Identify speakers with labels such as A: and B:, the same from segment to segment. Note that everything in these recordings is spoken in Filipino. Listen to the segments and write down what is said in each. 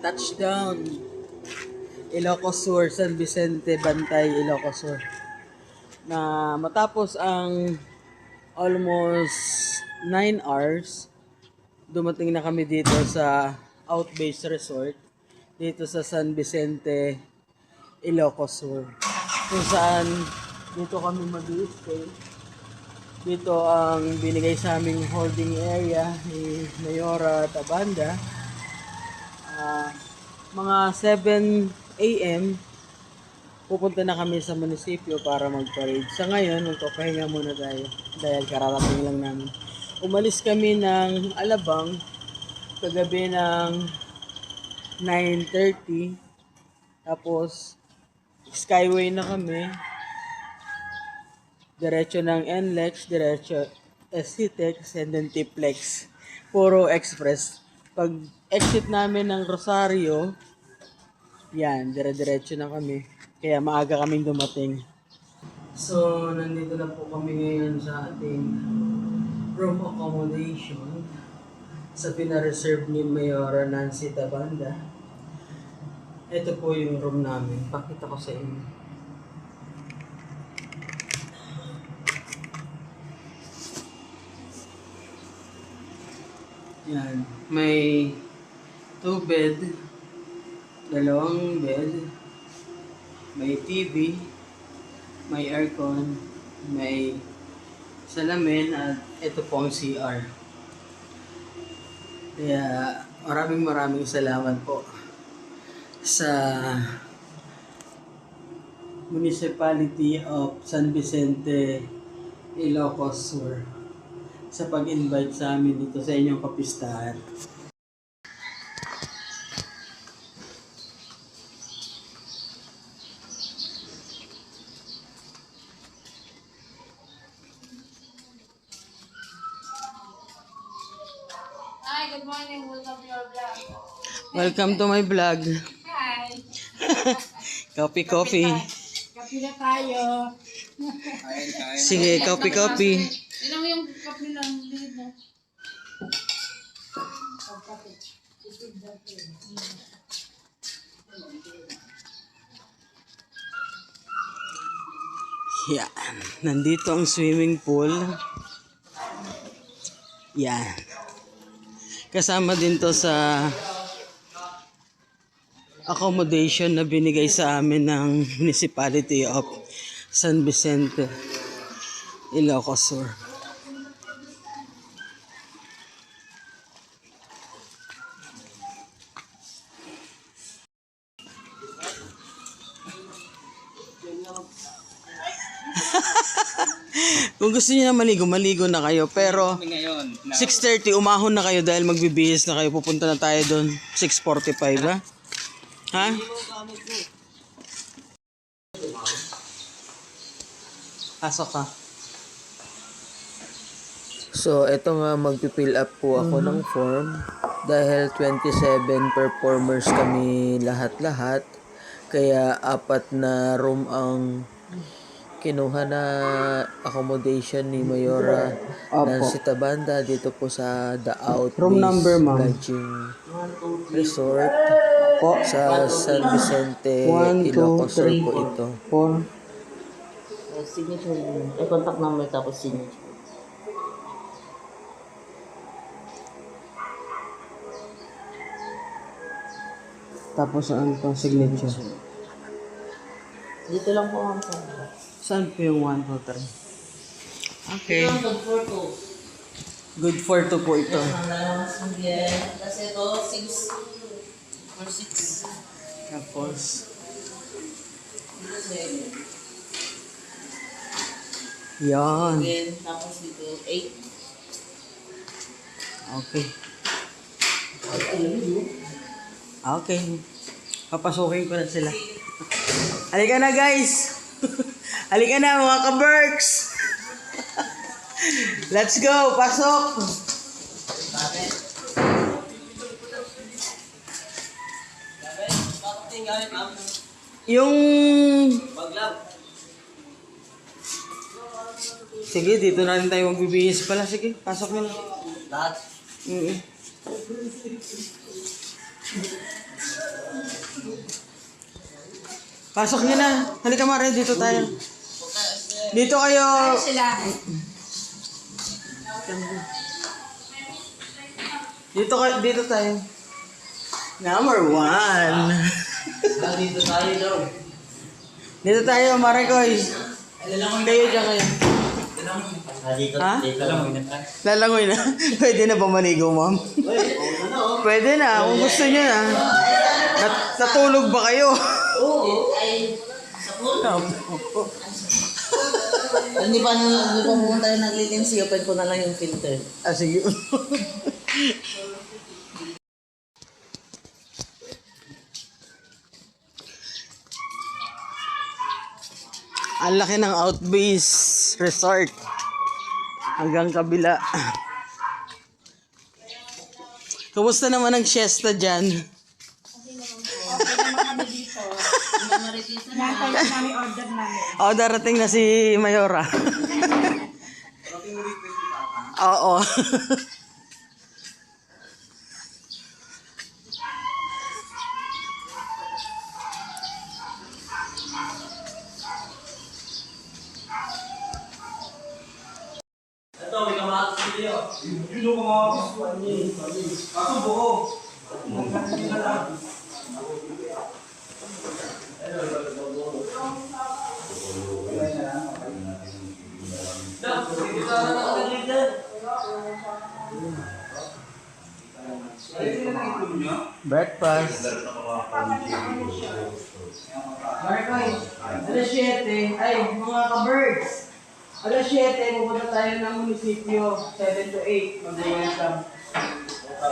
A: touchdown. Ilocos Sur, San Vicente, Bantay, Ilocos Sur. Na matapos ang almost 9 hours, dumating na kami dito sa Outbase Resort, dito sa San Vicente, Ilocos Sur. Kung saan dito kami mag-stay. Dito ang binigay sa aming holding area ni Mayora Tabanda. Mga 7 a.m. pupunta na kami sa munisipyo para mag-parade. Sa ngayon, magpapahinga muna tayo dahil kararating lang namin. Umalis kami ng Alabang kagabi ng 9:30. Tapos, Skyway na kami. Diretso ng NLEX, diretso SCTEX, and then Tiplex. Puro express. Pag exit namin ng Rosario, yan, dire-diretso na kami. Kaya maaga kaming dumating. So, nandito na po kami ngayon sa ating room accommodation sa pina-reserve ni Mayora Nancy Tabanda. Ito po yung room namin. Pakita ko sa inyo. Yan. May 2 bed, 2 bed, may TV, may aircon, may salamin, at ito po ang CR. Kaya maraming salamat po sa Municipality of San Vicente, Ilocos Sur sa pag-invite sa amin dito sa inyong kapistahan.
B: Hi, good morning. Welcome to your vlog.
A: Welcome to my vlog.
B: Hi.
A: Coffee.
B: Kapi na tayo.
A: Sige, coffee.
B: Ilan mo yung kapi ng liit mo?
A: Yan. Nandito ang swimming pool. Yan. Kasama din to sa accommodation na binigay sa amin ng Municipality of San Vicente, Ilocos Sur. Kung gusto niyo na maligo na kayo. Pero 6:30 umahon na kayo dahil magbibihis na kayo. Pupunta na tayo doon. 6:45 ba? Ha? Pasok ka. So, eto nga, magpipill up po ako ng form. Dahil 27 performers kami lahat-lahat. Kaya 4 na room ang kinuha na accommodation ni Mayora Nancy Tabanda dito po sa The Outbase Room number, ma'am. Lodging Resort Po. sa San Vicente, 1, 2, Ilocos Sur 3, po ito.
C: 4. Signature yun. Contact number tapos signature.
A: Tapos ano pang signature?
C: Dito lang po ang
A: Saan po yung 1, 2, 3? Okay.
C: good for 2.
A: Good for 2 po ito.
C: Ang dalawang singyan. Kasi ito, 6 or 6.
A: Tapos,
C: Dito 7.
A: yan.
C: Then, tapos dito, 8.
A: Okay. Okay. Papasukin ko na sila. Halika na, guys! Halika na, mga ka-Berks! Let's go! Pasok! Yung... Sige, dito na rin tayo magbibihis pala. Sige, pasok na lang.
C: Lahat.
A: Pasok nyo na. Halika Mare, dito tayo. Dito kayo.
B: Sila.
A: Dito tayo. Number 1.
C: Dito tayo daw.
A: Dito tayo, Marekoy. Kayo dyan kayo.
C: Dito.
A: Ha?
C: Lalangoy na.
A: Lalangoy na. Pwede na ba maligo, ma'am? Pwede na, kung gusto nyo na. Natulog ba kayo?
C: Oo. Ay, sa pool. Hindi pa muna tayo naglilimsi. Open ko na lang yung filter.
A: Sige. Ang laki ng Outbase Resort. Hanggang kabila. Kumusta naman ang siesta dyan?
B: Nantay namin order namin.
A: O, darating na si Mayora. Oo.
C: Ito, may kamakas video.
A: Breakfast. Marcoy, alas 7. Ay, mga ka-birds. Alas 7, pupunta tayo ng munisipyo. 7 to 8, mag-welcome.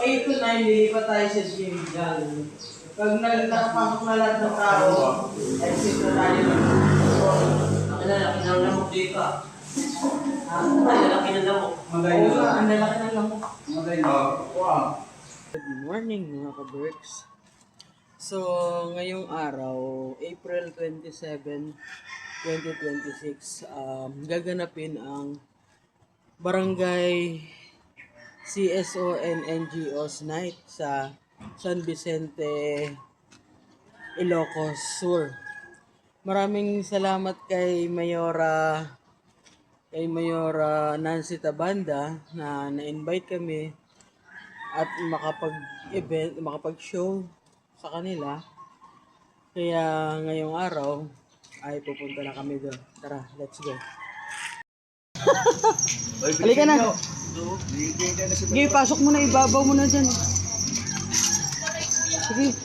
A: 8 to 9, lilipat tayo sa gym. Yan. Pag nakapasok na lahat ng tao, exit na tayo.
C: Laki na lamok dito ah. Laki na lamok.
A: Oo nga, ang lalaki ng lamok. Wow. Good morning mga ka-Berks. So, ngayong araw, April 27, 2026, gaganapin ang Barangay CSON NGOs Night sa San Vicente, Ilocos Sur. Maraming salamat kay Mayora Nancy Tabanda na na-invite kami at makapag-show sa kanila. Kaya ngayong araw ay pupunta na kami doon. Tara, let's go. Halika na. Sige, pasok mo na, ibabaw mo na dyan. Sige.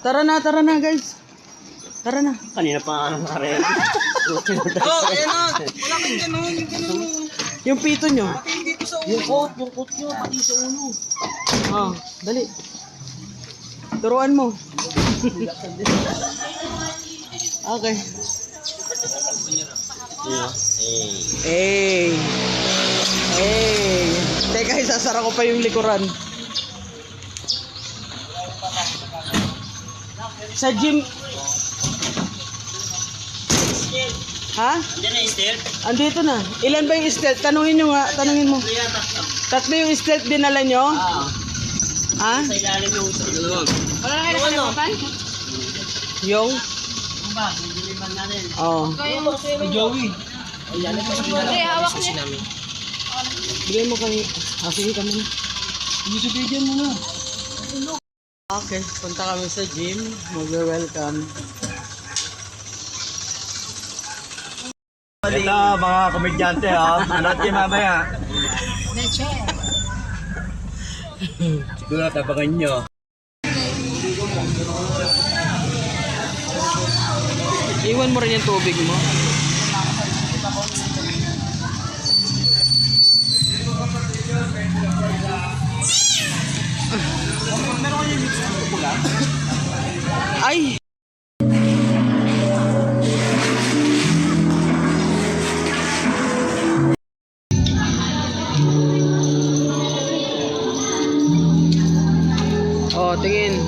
A: Tara na guys. Tara na.
C: Kanina pa ang kare.
A: Oh, ayan na. Wala kang ganun, yung ganun. Yung pito nyo. Pati dito sa ulo. Yung coat nyo, pati sa ulo. Ah, dali. Turuan mo. Okay. Hey. Hey. Teka, isasara ko pa yung likuran. Sa gym. Ha?
C: Diyan na stealth.
A: Andito na. Ilan ba yung stealth? Tanungin nyo nga. Tanungin mo. Tatlo yung stealth dinala nyo? Ha?
C: Sa ilalim yung stealth.
B: Wala na kayo nakalimutan?
A: Yung?
C: Yung ba? Yung diliman natin.
A: Oo.
C: Si Joey. Ayan,
B: Hindi, hawak niya.
A: Bigay mo kami. Sige kami na. Bigyan mo na. Okay, punta kami sa gym. Mag-welcome.
D: Ito mga komedyante ha, manood kayo mamaya. Siguro tabangan nyo.
A: Iwan mo rin yung tubig mo. Ay! Oh, tingin.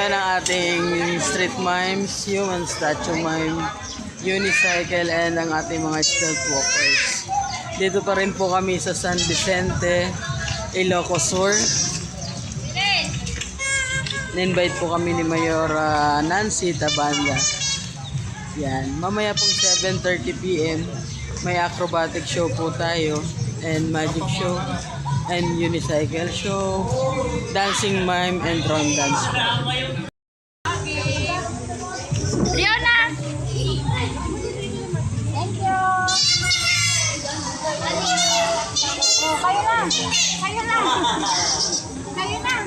A: Yan ang ating street mimes, human statue mime, unicycle, and ang ating mga stealth walkers. Dito pa rin po kami sa San Vicente, Ilocos Sur. Na-invite po kami ni Mayor Nancy Tabanda. Yan, mamaya pong 7:30 PM, may acrobatic show po tayo, and magic show, and unicycle show, dancing mime, and drum dance.
B: Riona! Thank you! Oh, kayo lang! Kayo lang! Kayo lang!